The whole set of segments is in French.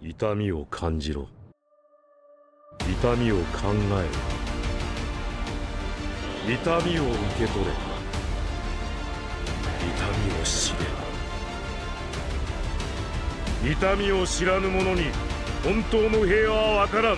痛みを感じろ。痛みを考えろ。痛みを受け取れ。痛みを知れ。痛みを知らぬ者に本当の平和はわからん。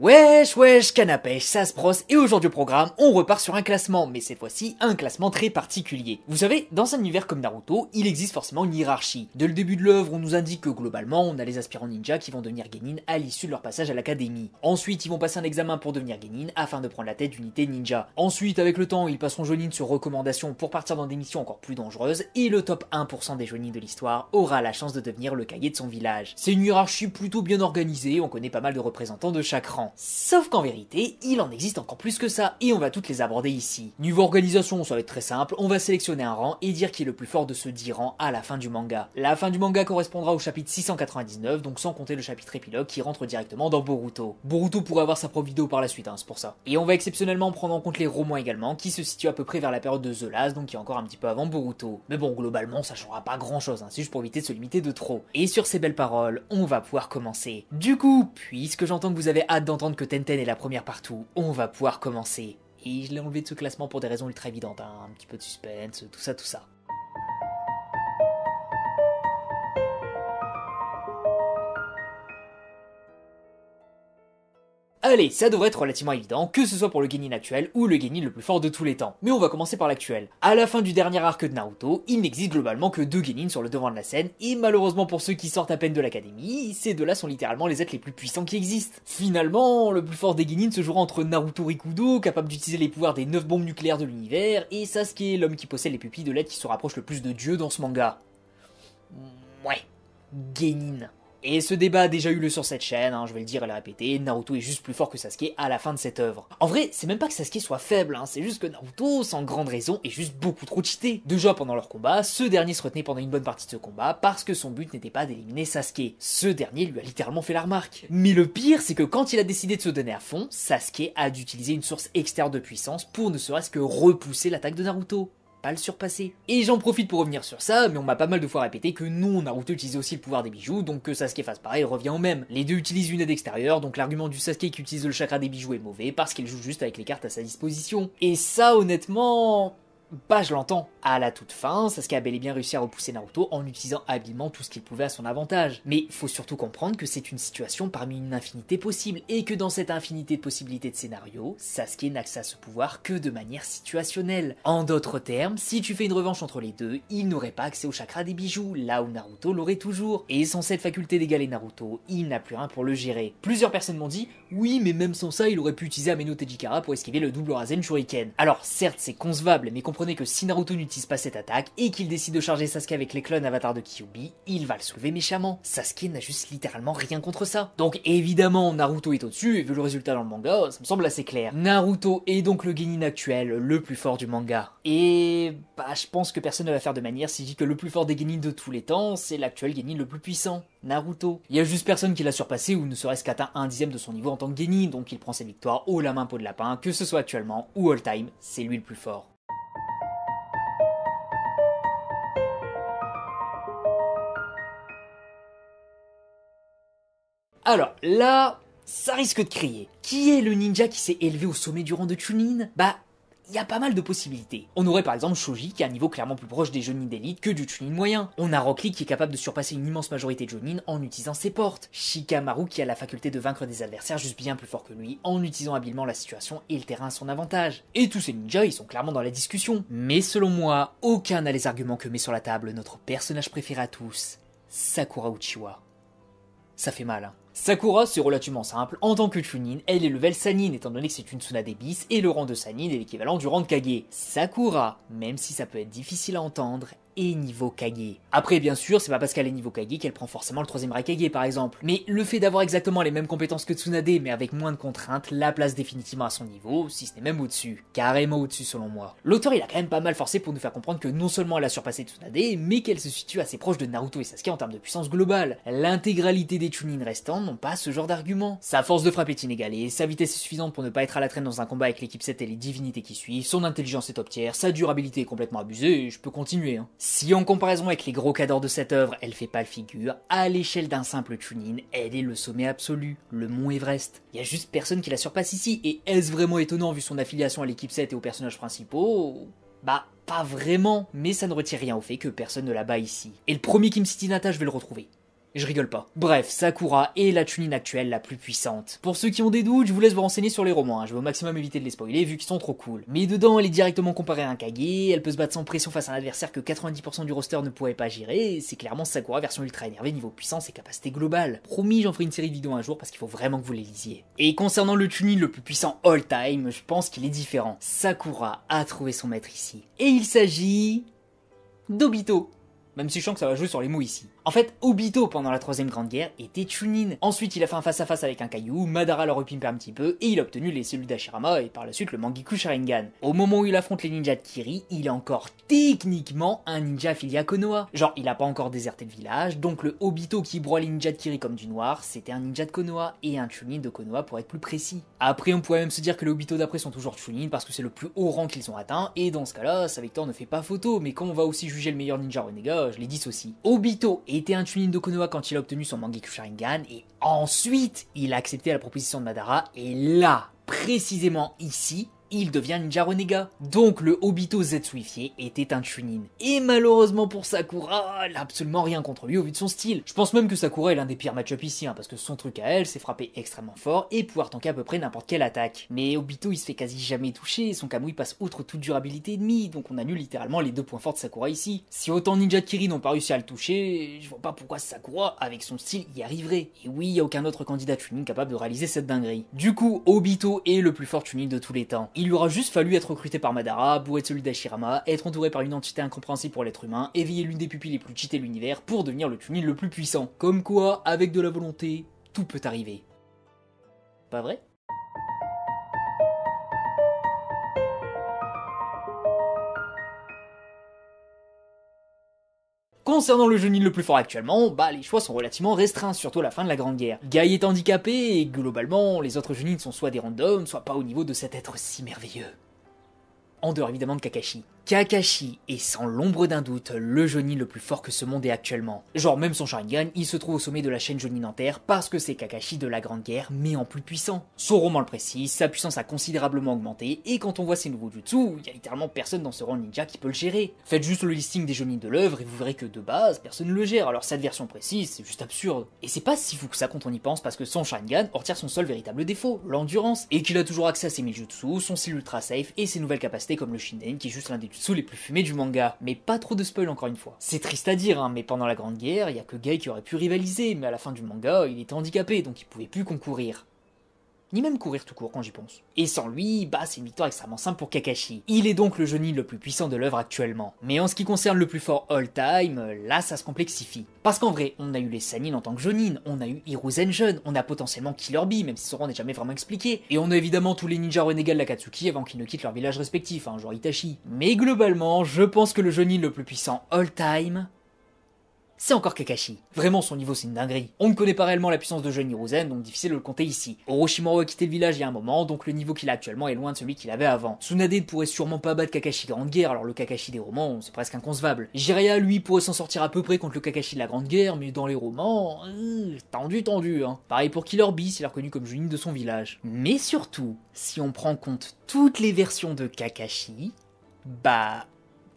Wesh wesh canapé, ça se brosse et aujourd'hui au programme, on repart sur un classement, mais cette fois-ci un classement très particulier. Vous savez, dans un univers comme Naruto, il existe forcément une hiérarchie. Dès le début de l'œuvre, on nous indique que globalement, on a les aspirants ninja qui vont devenir genin à l'issue de leur passage à l'académie. Ensuite, ils vont passer un examen pour devenir genin afin de prendre la tête d'unité ninja. Ensuite, avec le temps, ils passeront jonin sur recommandation pour partir dans des missions encore plus dangereuses et le top 1% des jonin de l'histoire aura la chance de devenir le Kage de son village. C'est une hiérarchie plutôt bien organisée, on connaît pas mal de représentants de chaque rang. Sauf qu'en vérité, il en existe encore plus que ça, et on va toutes les aborder ici. Niveau organisation, ça va être très simple, on va sélectionner un rang et dire qui est le plus fort de ce 10 rangs à la fin du manga. La fin du manga correspondra au chapitre 699, donc sans compter le chapitre épilogue qui rentre directement dans Boruto. Boruto pourrait avoir sa propre vidéo par la suite, c'est pour ça. Et on va exceptionnellement prendre en compte les romans également, qui se situent à peu près vers la période de The Last, donc qui est encore un petit peu avant Boruto. Mais bon, globalement, ça changera pas grand chose, c'est juste pour éviter de se limiter de trop. Et sur ces belles paroles, on va pouvoir commencer. Du coup, puisque j'entends que vous avez hâte d'entendre que Tenten est la première partout, on va pouvoir commencer. Et je l'ai enlevé de ce classement pour des raisons ultra évidentes, un petit peu de suspense, tout ça. Allez, ça devrait être relativement évident, que ce soit pour le genin actuel ou le genin le plus fort de tous les temps. Mais on va commencer par l'actuel. À la fin du dernier arc de Naruto, il n'existe globalement que 2 genins sur le devant de la scène, et malheureusement pour ceux qui sortent à peine de l'académie, ces deux-là sont littéralement les êtres les plus puissants qui existent. Finalement, le plus fort des genins se jouera entre Naruto Rikudo, capable d'utiliser les pouvoirs des 9 bombes nucléaires de l'univers, et Sasuke, l'homme qui possède les pupilles de l'être qui se rapproche le plus de Dieu dans ce manga. Ouais, genin. Et ce débat a déjà eu lieu sur cette chaîne, je vais le dire et le répéter, Naruto est juste plus fort que Sasuke à la fin de cette œuvre. En vrai, c'est même pas que Sasuke soit faible, c'est juste que Naruto, sans grande raison, est juste beaucoup trop cheaté. Déjà pendant leur combat, ce dernier se retenait pendant une bonne partie de ce combat parce que son but n'était pas d'éliminer Sasuke. Ce dernier lui a littéralement fait la remarque. Mais le pire, c'est que quand il a décidé de se donner à fond, Sasuke a dû utiliser une source externe de puissance pour ne serait-ce que repousser l'attaque de Naruto. Pas le surpasser. Et j'en profite pour revenir sur ça, mais on m'a pas mal de fois répété que non, Naruto utilisait aussi le pouvoir des bijoux, donc que Sasuke fasse pareil revient au même. Les deux utilisent une aide extérieure, donc l'argument du Sasuke qui utilise le chakra des bijoux est mauvais, parce qu'il joue juste avec les cartes à sa disposition. Et ça, honnêtement... Bah je l'entends. À la toute fin, Sasuke a bel et bien réussi à repousser Naruto en utilisant habilement tout ce qu'il pouvait à son avantage. Mais faut surtout comprendre que c'est une situation parmi une infinité possible, et que dans cette infinité de possibilités de scénarios, Sasuke n'accède à ce pouvoir que de manière situationnelle. En d'autres termes, si tu fais une revanche entre les deux, il n'aurait pas accès au chakra des bijoux, là où Naruto l'aurait toujours. Et sans cette faculté d'égaler Naruto, il n'a plus rien pour le gérer. Plusieurs personnes m'ont dit, oui mais même sans ça, il aurait pu utiliser Ameno Tejikara pour esquiver le double Rasen Shuriken. Alors certes c'est concevable, mais comprenez que si Naruto n'utilise pas cette attaque et qu'il décide de charger Sasuke avec les clones avatars de Kyuubi, il va le soulever méchamment. Sasuke n'a juste littéralement rien contre ça. Donc évidemment Naruto est au-dessus, et vu le résultat dans le manga, ça me semble assez clair. Naruto est donc le genin actuel, le plus fort du manga. Et bah je pense que personne ne va faire de manière si je dis que le plus fort des genins de tous les temps, c'est l'actuel genin le plus puissant, Naruto. Il y a juste personne qui l'a surpassé ou ne serait-ce qu'atteint 1/10 de son niveau en tant que genin, donc il prend ses victoires haut la main peau de lapin, que ce soit actuellement ou all time, c'est lui le plus fort. Alors là, ça risque de crier. Qui est le ninja qui s'est élevé au sommet du rang de Chunin? Bah, il y a pas mal de possibilités. On aurait par exemple Shoji qui a un niveau clairement plus proche des Jonin d'élite que du Chunin moyen. On a Rock Lee qui est capable de surpasser une immense majorité de Jonin en utilisant ses portes. Shikamaru qui a la faculté de vaincre des adversaires juste bien plus forts que lui en utilisant habilement la situation et le terrain à son avantage. Et tous ces ninjas, ils sont clairement dans la discussion. Mais selon moi, aucun n'a les arguments que met sur la table notre personnage préféré à tous, Sakura Uchiwa. Ça fait mal, Sakura, c'est relativement simple. En tant que Chunin, elle est level Sannin, étant donné que c'est une Tsunade bis, et le rang de Sannin est l'équivalent du rang de Kage. Sakura, même si ça peut être difficile à entendre, est niveau Kage. Après bien sûr, c'est pas parce qu'elle est niveau Kage qu'elle prend forcément le 3ème Raikage par exemple. Mais le fait d'avoir exactement les mêmes compétences que Tsunade mais avec moins de contraintes, la place définitivement à son niveau, si ce n'est même au-dessus. Carrément au-dessus selon moi. L'auteur il a quand même pas mal forcé pour nous faire comprendre que non seulement elle a surpassé Tsunade, mais qu'elle se situe assez proche de Naruto et Sasuke en termes de puissance globale. L'intégralité des Chunin restants n'ont pas ce genre d'argument. Sa force de frappe est inégalée, sa vitesse est suffisante pour ne pas être à la traîne dans un combat avec l'équipe 7 et les divinités qui suivent, son intelligence est top tier, sa durabilité est complètement abusée, et je peux continuer. Si en comparaison avec les gros cadors de cette œuvre, elle fait pas le figure, à l'échelle d'un simple Chunin, elle est le sommet absolu, le mont Everest. Y a juste personne qui la surpasse ici, et est-ce vraiment étonnant vu son affiliation à l'équipe 7 et aux personnages principaux ? Bah, pas vraiment, mais ça ne retire rien au fait que personne ne la bat ici. Et le premier Kim City Nata, je vais le retrouver. Je rigole pas. Bref, Sakura est la Chunin actuelle la plus puissante. Pour ceux qui ont des doutes, je vous laisse vous renseigner sur les romans, je vais au maximum éviter de les spoiler vu qu'ils sont trop cool. Mais dedans, elle est directement comparée à un Kage, elle peut se battre sans pression face à un adversaire que 90% du roster ne pourrait pas gérer, c'est clairement Sakura version ultra énervée niveau puissance et capacité globale. Promis, j'en ferai une série de vidéos un jour parce qu'il faut vraiment que vous les lisiez. Et concernant le Chunin le plus puissant all time, je pense qu'il est différent. Sakura a trouvé son maître ici. Et il s'agit... d'Obito. Même si je sens que ça va jouer sur les mots ici. En fait, Obito, pendant la 3ème Grande Guerre, était Chunin. Ensuite, il a fait un face-à-face avec un caillou, Madara l'a repimpé un petit peu, et il a obtenu les cellules d'Hashirama et par la suite le Mangekyou Sharingan. Au moment où il affronte les ninjas de Kiri, il est encore techniquement un ninja affilié à Konoha. Genre, il a pas encore déserté le village, donc le Obito qui broie les ninjas de Kiri comme du noir, c'était un ninja de Konoha, et un Chunin de Konoha pour être plus précis. Après, on pourrait même se dire que les Obito d'après sont toujours Chunin parce que c'est le plus haut rang qu'ils ont atteint, et dans ce cas-là, sa victoire ne fait pas photo, mais quand on va aussi juger le meilleur ninja renégat, je les dissocie. Obito était un Chunin de Konoha quand il a obtenu son Mangekyou Sharingan, et ensuite, il a accepté la proposition de Madara, et là, précisément ici, il devient ninja renégat. Donc le Obito Zetsuifié était un Chunin. Et malheureusement pour Sakura, elle a absolument rien contre lui au vu de son style. Je pense même que Sakura est l'un des pires match-up ici, parce que son truc à elle, c'est frapper extrêmement fort et pouvoir tanker à peu près n'importe quelle attaque. Mais Obito il se fait quasi jamais toucher, son Kamui passe outre toute durabilité ennemie, donc on annule littéralement les deux points forts de Sakura ici. Si autant ninja de Kiri n'ont pas réussi à le toucher, je vois pas pourquoi Sakura, avec son style, y arriverait. Et oui, y a aucun autre candidat Chunin capable de réaliser cette dinguerie. Du coup, Obito est le plus fort Chunin de tous les temps. Il lui aura juste fallu être recruté par Madara, bourré de celui d'Hashirama, être entouré par une entité incompréhensible pour l'être humain, éveiller l'une des pupilles les plus cheatées de l'univers pour devenir le Chunin le plus puissant. Comme quoi, avec de la volonté, tout peut arriver. Pas vrai ? Concernant le Chunin le plus fort actuellement, les choix sont relativement restreints, surtout à la fin de la Grande Guerre. Guy est handicapé et globalement, les autres Chunin sont soit des randoms, soit pas au niveau de cet être si merveilleux. En dehors évidemment de Kakashi. Kakashi est sans l'ombre d'un doute le Chunin le plus fort que ce monde ait actuellement. Genre même son Sharingan, il se trouve au sommet de la chaîne Chunin entière parce que c'est Kakashi de la Grande Guerre, mais en plus puissant. Son roman le précise, sa puissance a considérablement augmenté, et quand on voit ses nouveaux jutsu, il y a littéralement personne dans ce rang ninja qui peut le gérer. Faites juste le listing des Chunin de l'œuvre et vous verrez que de base, personne ne le gère, alors cette version précise, c'est juste absurde. Et c'est pas si fou que ça quand on y pense parce que son Sharingan retire son seul véritable défaut, l'endurance, et qu'il a toujours accès à ses jutsu, son style ultra safe et ses nouvelles capacités comme le Shinden qui est juste l'un des jutsu les plus fumés du manga. Mais pas trop de spoil encore une fois. C'est triste à dire, mais pendant la Grande Guerre, il y a que Guy qui aurait pu rivaliser, mais à la fin du manga, il était handicapé, donc il pouvait plus concourir. Ni même courir tout court quand j'y pense. Et sans lui, c'est une victoire extrêmement simple pour Kakashi. Il est donc le Chunin le plus puissant de l'œuvre actuellement. Mais en ce qui concerne le plus fort all-time, là ça se complexifie. Parce qu'en vrai, on a eu les Sannin en tant que Jonin, on a eu Hiruzen jeune, on a potentiellement Killer Bee, même si son rang n'est jamais vraiment expliqué, et on a évidemment tous les ninjas renégats de l'Akatsuki avant qu'ils ne quittent leur village respectif, genre Itachi. Mais globalement, je pense que le Jonin le plus puissant all-time... c'est encore Kakashi. Vraiment, son niveau, c'est une dinguerie. On ne connaît pas réellement la puissance de jeune Hiruzen, donc difficile de le compter ici. Orochimaru a quitté le village il y a un moment, donc le niveau qu'il a actuellement est loin de celui qu'il avait avant. Tsunade ne pourrait sûrement pas battre Kakashi Grande Guerre, alors le Kakashi des romans, c'est presque inconcevable. Jiraiya, lui, pourrait s'en sortir à peu près contre le Kakashi de la Grande Guerre, mais dans les romans, tendu, hein. Pareil pour Killer Bee, s'il est reconnu comme Chunin de son village. Mais surtout, si on prend en compte toutes les versions de Kakashi,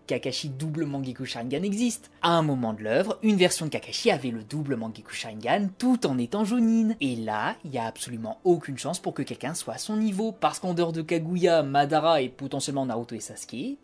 Kakashi double Mangekyou Sharingan existe. À un moment de l'œuvre, une version de Kakashi avait le double Mangekyou Sharingan tout en étant Jonin. Et là, il y a absolument aucune chance pour que quelqu'un soit à son niveau, parce qu'en dehors de Kaguya, Madara et potentiellement Naruto et Sasuke,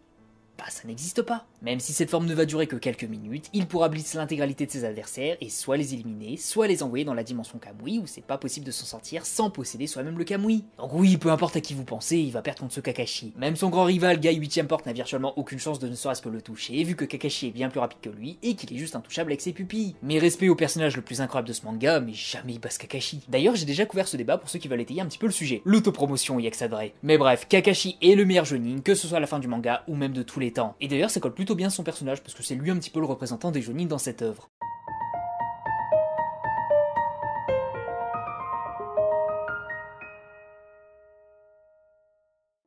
bah ça n'existe pas. Même si cette forme ne va durer que quelques minutes, il pourra blitz l'intégralité de ses adversaires et soit les éliminer, soit les envoyer dans la dimension Kamui où c'est pas possible de s'en sortir sans posséder soi-même le Kamui. Donc oui, peu importe à qui vous pensez, il va perdre contre ce Kakashi. Même son grand rival, Guy 8ème porte, n'a virtuellement aucune chance de ne serait-ce que le toucher, vu que Kakashi est bien plus rapide que lui et qu'il est juste intouchable avec ses pupilles. Mais respect au personnage le plus incroyable de ce manga, mais jamais il bat ce Kakashi. D'ailleurs, j'ai déjà couvert ce débat pour ceux qui veulent étayer un petit peu le sujet. L'autopromotion, y'a que ça de vrai. Mais bref, Kakashi est le meilleur jonin, que ce soit à la fin du manga ou même de tous les temps. Et d'ailleurs, ça colle plutôt bien son personnage parce que c'est lui un petit peu le représentant des jonin dans cette œuvre.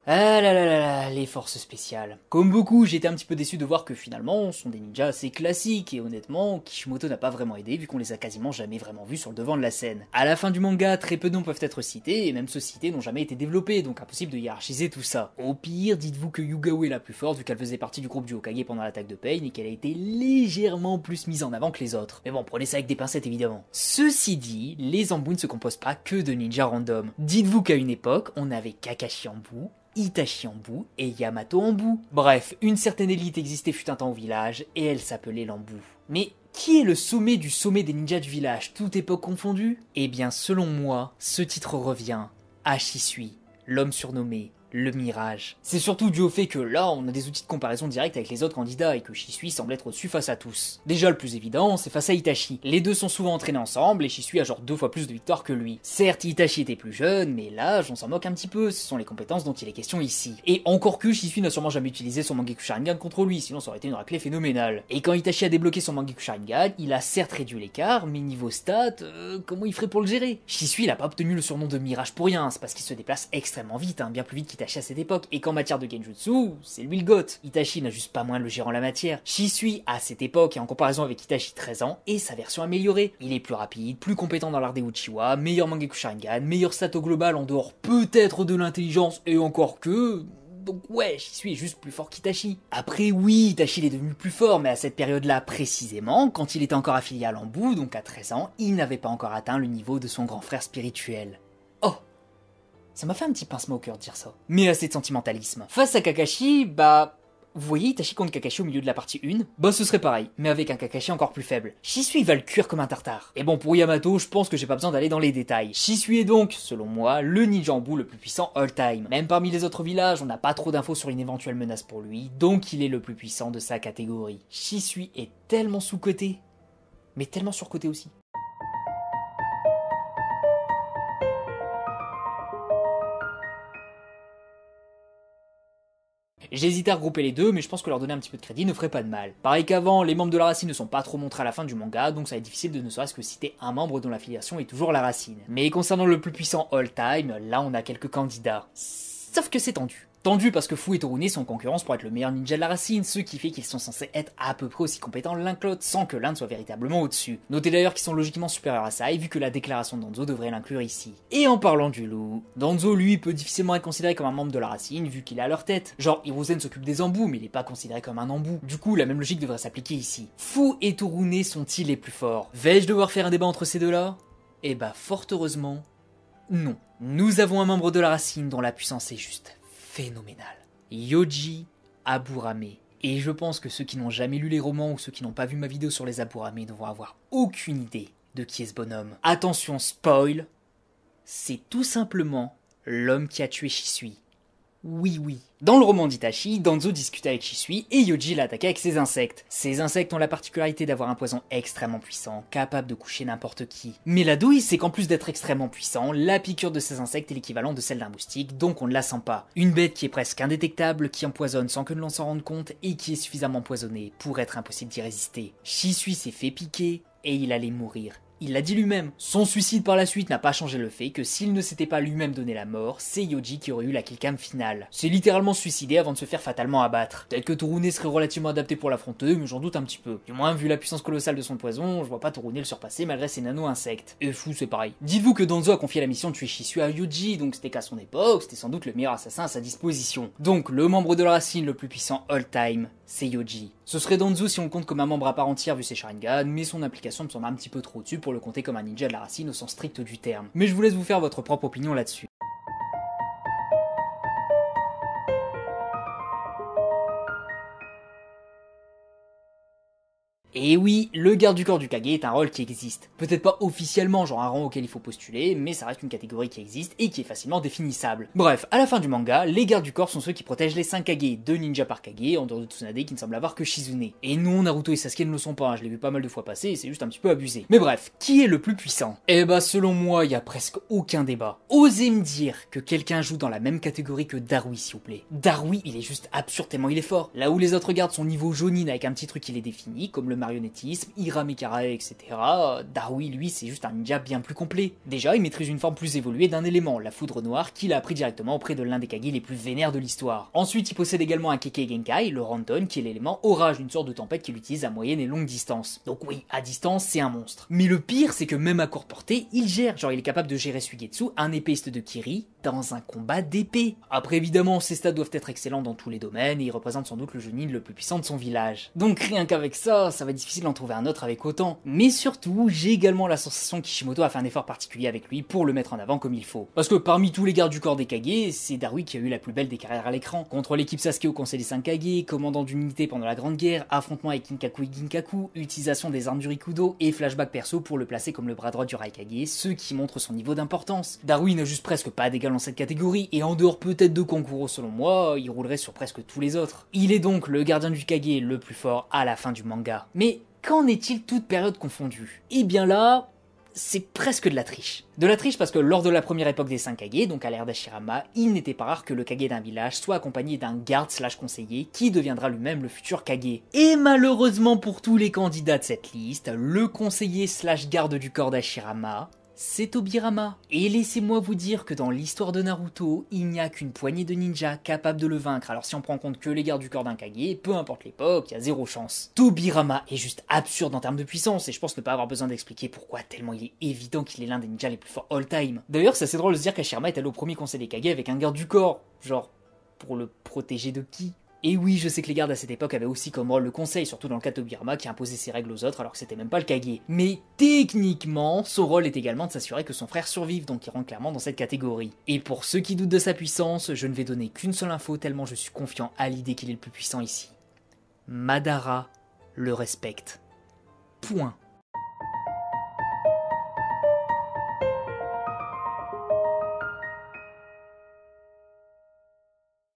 Ah là là là là, les forces spéciales. Comme beaucoup, j'étais un petit peu déçu de voir que finalement, ce sont des ninjas assez classiques, et honnêtement, Kishimoto n'a pas vraiment aidé vu qu'on les a quasiment jamais vraiment vus sur le devant de la scène. À la fin du manga, très peu de noms peuvent être cités, et même ceux cités n'ont jamais été développés, donc impossible de hiérarchiser tout ça. Au pire, dites-vous que Yugao est la plus forte vu qu'elle faisait partie du groupe du Hokage pendant l'attaque de Pain, et qu'elle a été légèrement plus mise en avant que les autres. Mais bon, prenez ça avec des pincettes évidemment. Ceci dit, les Zanbu ne se composent pas que de ninjas random. Dites-vous qu'à une époque, on avait Kakashi Anbu, Itachi Anbu et Yamato Anbu. Bref, une certaine élite existait fut un temps au village, et elle s'appelait l'Anbu. Mais qui est le sommet du sommet des ninjas du village, toute époque confondue? Eh bien, selon moi, ce titre revient à Shisui, l'homme surnommé le Mirage. C'est surtout dû au fait que là, on a des outils de comparaison directe avec les autres candidats et que Shisui semble être au-dessus face à tous. Déjà, le plus évident, c'est face à Itachi. Les deux sont souvent entraînés ensemble et Shisui a genre 2 fois plus de victoires que lui. Certes, Itachi était plus jeune, mais l'âge, on s'en moque un petit peu, ce sont les compétences dont il est question ici. Et encore que Shisui n'a sûrement jamais utilisé son Mangekyou Sharingan contre lui, sinon ça aurait été une raclée phénoménale. Et quand Itachi a débloqué son Mangekyou Sharingan, il a certes réduit l'écart, mais niveau stats, comment il ferait pour le gérer? Shisui, il a pas obtenu le surnom de Mirage pour rien, c'est parce qu'il se déplace extrêmement vite, bien plus vite qu'Itachi à cette époque, et qu'en matière de genjutsu, c'est lui le goth. Itachi n'a juste pas moins le gérant en la matière. Shisui, à cette époque, et en comparaison avec Itachi 13 ans, est sa version améliorée. Il est plus rapide, plus compétent dans l'art des Uchiwa, meilleur Mangekyou Sharingan, meilleur stat au global en dehors peut-être de l'intelligence, et encore que... Donc ouais, Shisui est juste plus fort qu'Itachi. Après oui, Itachi il est devenu plus fort, mais à cette période-là précisément, quand il était encore affilié à l'Anbu, donc à 13 ans, il n'avait pas encore atteint le niveau de son grand frère spirituel. Oh, ça m'a fait un petit pincement au cœur de dire ça. Mais assez de sentimentalisme. Face à Kakashi, bah... Vous voyez Itachi contre Kakashi au milieu de la partie 1? Bah ce serait pareil, mais avec un Kakashi encore plus faible. Shisui va le cuire comme un tartare. Et bon, pour Yamato, je pense que j'ai pas besoin d'aller dans les détails. Shisui est donc, selon moi, le ninja Anbu le plus puissant all time. Même parmi les autres villages, on n'a pas trop d'infos sur une éventuelle menace pour lui, donc il est le plus puissant de sa catégorie. Shisui est tellement sous-coté, mais tellement surcoté aussi. J'hésitais à regrouper les deux, mais je pense que leur donner un petit peu de crédit ne ferait pas de mal. Pareil qu'avant, les membres de la racine ne sont pas trop montrés à la fin du manga, donc ça va être difficile de ne serait-ce que citer un membre dont l'affiliation est toujours la racine. Mais concernant le plus puissant all-time, là on a quelques candidats. Sauf que c'est tendu. Tendu parce que Fu et Torune sont en concurrence pour être le meilleur ninja de la racine, ce qui fait qu'ils sont censés être à peu près aussi compétents l'un que l'autre, sans que l'un ne soit véritablement au-dessus. Notez d'ailleurs qu'ils sont logiquement supérieurs à ça, et vu que la déclaration de Danzo devrait l'inclure ici. Et en parlant du loup, Danzo lui peut difficilement être considéré comme un membre de la racine, vu qu'il est à leur tête. Genre, Hiruzen s'occupe des embous, mais il est pas considéré comme un embout. Du coup, la même logique devrait s'appliquer ici. Fu et Torune sont-ils les plus forts? Vais-je devoir faire un débat entre ces deux-là? Eh bah, fort heureusement, non. Nous avons un membre de la racine dont la puissance est juste phénoménale. Yoji Aburame. Et je pense que ceux qui n'ont jamais lu les romans ou ceux qui n'ont pas vu ma vidéo sur les Aburame ne vont avoir aucune idée de qui est ce bonhomme. Attention, spoil, c'est tout simplement l'homme qui a tué Shisui. Oui, oui. Dans le roman d'Itachi, Danzo discute avec Shisui et Yoji l'attaque avec ses insectes. Ces insectes ont la particularité d'avoir un poison extrêmement puissant, capable de coucher n'importe qui. Mais la douille, c'est qu'en plus d'être extrêmement puissant, la piqûre de ces insectes est l'équivalent de celle d'un moustique, donc on ne la sent pas. Une bête qui est presque indétectable, qui empoisonne sans que l'on s'en rende compte et qui est suffisamment empoisonnée pour être impossible d'y résister. Shisui s'est fait piquer et il allait mourir. Il l'a dit lui-même. Son suicide par la suite n'a pas changé le fait que s'il ne s'était pas lui-même donné la mort, c'est Yoji qui aurait eu la killcam finale. C'est littéralement suicidé avant de se faire fatalement abattre. Peut-être que Torune serait relativement adapté pour l'affronter, mais j'en doute un petit peu. Du moins, vu la puissance colossale de son poison, je vois pas Torune le surpasser malgré ses nano-insectes. Et Fu, c'est pareil. Dites-vous que Danzo a confié la mission de tuer Shisui à Yoji, donc c'était qu'à son époque, c'était sans doute le meilleur assassin à sa disposition. Donc, le membre de la racine le plus puissant all-time, c'est Yoji. Ce serait Danzo si on le compte comme un membre à part entière vu ses Sharingan, mais son implication me semble un petit peu trop dessus pour le compter comme un ninja de la racine au sens strict du terme. Mais je vous laisse vous faire votre propre opinion là-dessus. Et oui, le garde du corps du Kage est un rôle qui existe. Peut-être pas officiellement, genre un rang auquel il faut postuler, mais ça reste une catégorie qui existe et qui est facilement définissable. Bref, à la fin du manga, les gardes du corps sont ceux qui protègent les 5 Kage, 2 ninjas par Kage, en dehors de Tsunade qui ne semble avoir que Shizune. Et non, Naruto et Sasuke ne le sont pas, je l'ai vu pas mal de fois passer et c'est juste un petit peu abusé. Mais bref, qui est le plus puissant? Eh bah selon moi, il y a presque aucun débat. Osez me dire que quelqu'un joue dans la même catégorie que Darui s'il vous plaît. Darui, il est juste absurde tellement il est fort. Là où les autres gardes sont niveau Jonin avec un petit truc qui les définit, comme le marionnettisme, Hiramekarae, etc. Darui, lui, c'est juste un ninja bien plus complet. Déjà, il maîtrise une forme plus évoluée d'un élément, la foudre noire, qu'il a appris directement auprès de l'un des Kage les plus vénères de l'histoire. Ensuite, il possède également un Kekkei Genkai, le Ranton, qui est l'élément orage, une sorte de tempête qu'il utilise à moyenne et longue distance. Donc oui, à distance, c'est un monstre. Mais le pire, c'est que même à courte portée, il gère. Genre, il est capable de gérer Suigetsu, un épéiste de Kiri, dans un combat d'épée. Après, évidemment, ses stats doivent être excellents dans tous les domaines, et il représente sans doute le Jonin le plus puissant de son village. Donc rien qu'avec ça, ça va être difficile d'en trouver un autre avec autant. Mais surtout, j'ai également la sensation qu'Ishimoto a fait un effort particulier avec lui pour le mettre en avant comme il faut. Parce que parmi tous les gardes du corps des Kage, c'est Darui qui a eu la plus belle des carrières à l'écran. Contre l'équipe Sasuke au Conseil des 5 Kage, commandant d'unité pendant la Grande Guerre, affrontement avec Kinkaku et Ginkaku, utilisation des armes du Rikudo et flashback perso pour le placer comme le bras droit du Raikage, ce qui montre son niveau d'importance. Darui n'a juste presque pas d'égal dans cette catégorie, et en dehors peut-être de Kankuro selon moi, il roulerait sur presque tous les autres. Il est donc le gardien du Kage le plus fort à la fin du manga. Mais qu'en est-il toute période confondue? Eh bien là, c'est presque de la triche. De la triche parce que lors de la première époque des 5 Kage, donc à l'ère d'Hashirama, il n'était pas rare que le Kage d'un village soit accompagné d'un garde/conseiller qui deviendra lui-même le futur Kage. Et malheureusement pour tous les candidats de cette liste, le conseiller/garde du corps d'Hashirama, c'est Tobirama. Et laissez-moi vous dire que dans l'histoire de Naruto, il n'y a qu'une poignée de ninjas capables de le vaincre. Alors si on prend en compte que les gardes du corps d'un Kage, peu importe l'époque, il y a zéro chance. Tobirama est juste absurde en termes de puissance, et je pense ne pas avoir besoin d'expliquer pourquoi, tellement il est évident qu'il est l'un des ninjas les plus forts all time. D'ailleurs, c'est assez drôle de se dire qu'Hashirama est allé au premier conseil des Kage avec un garde du corps. Genre, pour le protéger de qui ? Et oui, je sais que les gardes à cette époque avaient aussi comme rôle le conseil, surtout dans le cas de Tobirama qui imposait ses règles aux autres alors que c'était même pas le Kage. Mais techniquement, son rôle est également de s'assurer que son frère survive, donc il rentre clairement dans cette catégorie. Et pour ceux qui doutent de sa puissance, je ne vais donner qu'une seule info tellement je suis confiant à l'idée qu'il est le plus puissant ici. Madara le respecte. Point.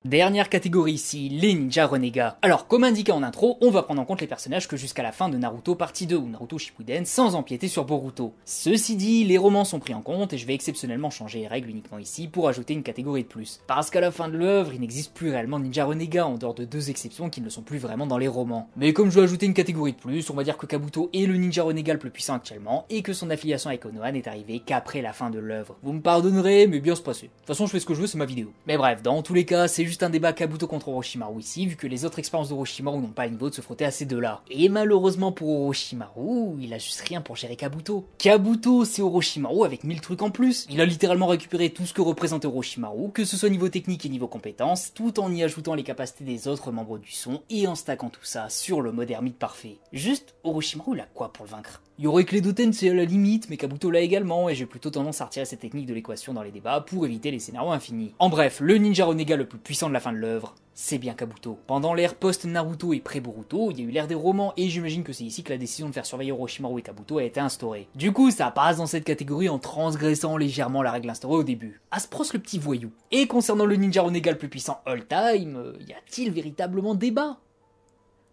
Dernière catégorie ici, les ninjas renégats. Alors, comme indiqué en intro, on va prendre en compte les personnages que jusqu'à la fin de Naruto partie 2 ou Naruto Shippuden sans empiéter sur Boruto. Ceci dit, les romans sont pris en compte et je vais exceptionnellement changer les règles uniquement ici pour ajouter une catégorie de plus. Parce qu'à la fin de l'œuvre, il n'existe plus réellement de ninja renégats en dehors de 2 exceptions qui ne sont plus vraiment dans les romans. Mais comme je dois ajouter une catégorie de plus, on va dire que Kabuto est le ninja renégat le plus puissant actuellement et que son affiliation avec Konoha n'est arrivée qu'après la fin de l'œuvre. Vous me pardonnerez, mais bien se passer. De toute façon, je fais ce que je veux, c'est ma vidéo. Mais bref, dans tous les cas, c'est juste un débat Kabuto contre Orochimaru ici, vu que les autres expériences d'Orochimaru n'ont pas le niveau de se frotter à ces deux-là. Et malheureusement pour Orochimaru, il a juste rien pour gérer Kabuto. Kabuto, c'est Orochimaru avec 1000 trucs en plus. Il a littéralement récupéré tout ce que représente Orochimaru, que ce soit niveau technique et niveau compétence, tout en y ajoutant les capacités des autres membres du son et en stackant tout ça sur le mode ermite parfait. Juste, Orochimaru il a quoi pour le vaincre? Il y aurait que les Doten, c'est à la limite, mais Kabuto l'a également, et j'ai plutôt tendance à retirer cette technique de l'équation dans les débats pour éviter les scénarios infinis. En bref, le ninja renégat le plus puissant de la fin de l'œuvre, c'est bien Kabuto. Pendant l'ère post-Naruto et pré-Boruto, il y a eu l'ère des romans, et j'imagine que c'est ici que la décision de faire surveiller Orochimaru et Kabuto a été instaurée. Du coup, ça passe dans cette catégorie en transgressant légèrement la règle instaurée au début. Aspros le petit voyou. Et concernant le ninja renégat le plus puissant all-time, y a-t-il véritablement débat?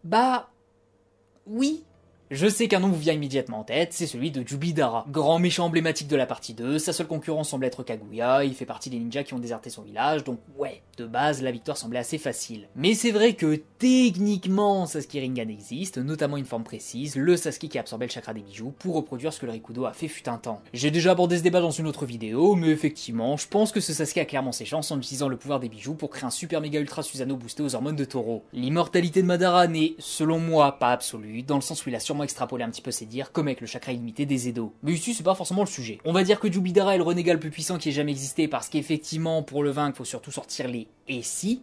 Bah... oui. Je sais qu'un nom vous vient immédiatement en tête, c'est celui de Jubidara. Grand méchant emblématique de la partie 2, sa seule concurrence semble être Kaguya, il fait partie des ninjas qui ont déserté son village, donc ouais, de base la victoire semblait assez facile. Mais c'est vrai que techniquement Sasuke Rinnegan existe, notamment une forme précise, le Sasuke qui absorbait le chakra des bijoux pour reproduire ce que le Rikudo a fait fut un temps. J'ai déjà abordé ce débat dans une autre vidéo, mais effectivement, je pense que ce Sasuke a clairement ses chances en utilisant le pouvoir des bijoux pour créer un super méga ultra Susanoo boosté aux hormones de taureau. L'immortalité de Madara n'est, selon moi, pas absolue, dans le sens où il a sûrement extrapoler un petit peu ses dires, comme avec le chakra illimité des Edo. Mais ici, c'est pas forcément le sujet. On va dire que Jubidara est le renégat le plus puissant qui ait jamais existé, parce qu'effectivement, pour le vaincre, faut surtout sortir les et si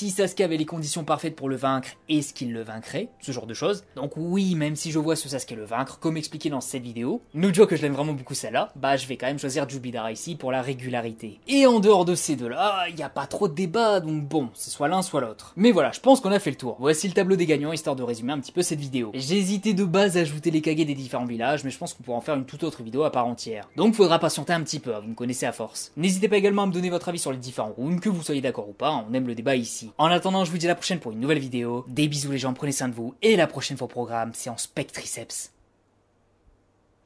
Sasuke avait les conditions parfaites pour le vaincre, vaincre, est-ce qu'il le vaincrait, ce genre de choses. Donc oui, même si je vois ce Sasuke le vaincre, comme expliqué dans cette vidéo, no joke que je l'aime vraiment beaucoup celle-là, bah je vais quand même choisir Jubidara ici pour la régularité. Et en dehors de ces deux-là, il n'y a pas trop de débat, donc bon, c'est soit l'un soit l'autre. Mais voilà, je pense qu'on a fait le tour. Voici le tableau des gagnants, histoire de résumer un petit peu cette vidéo. J'ai hésité de base à ajouter les Kage des différents villages, mais je pense qu'on pourra en faire une toute autre vidéo à part entière. Donc faudra patienter un petit peu, vous me connaissez à force. N'hésitez pas également à me donner votre avis sur les différents runes, que vous soyez d'accord ou pas, on aime le débat ici. En attendant, je vous dis à la prochaine pour une nouvelle vidéo. Des bisous les gens, prenez soin de vous, et la prochaine fois au programme, c'est en Spectriceps.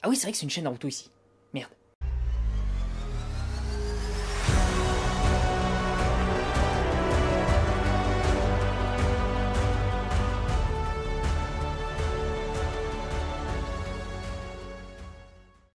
Ah oui, c'est vrai que c'est une chaîne Naruto ici.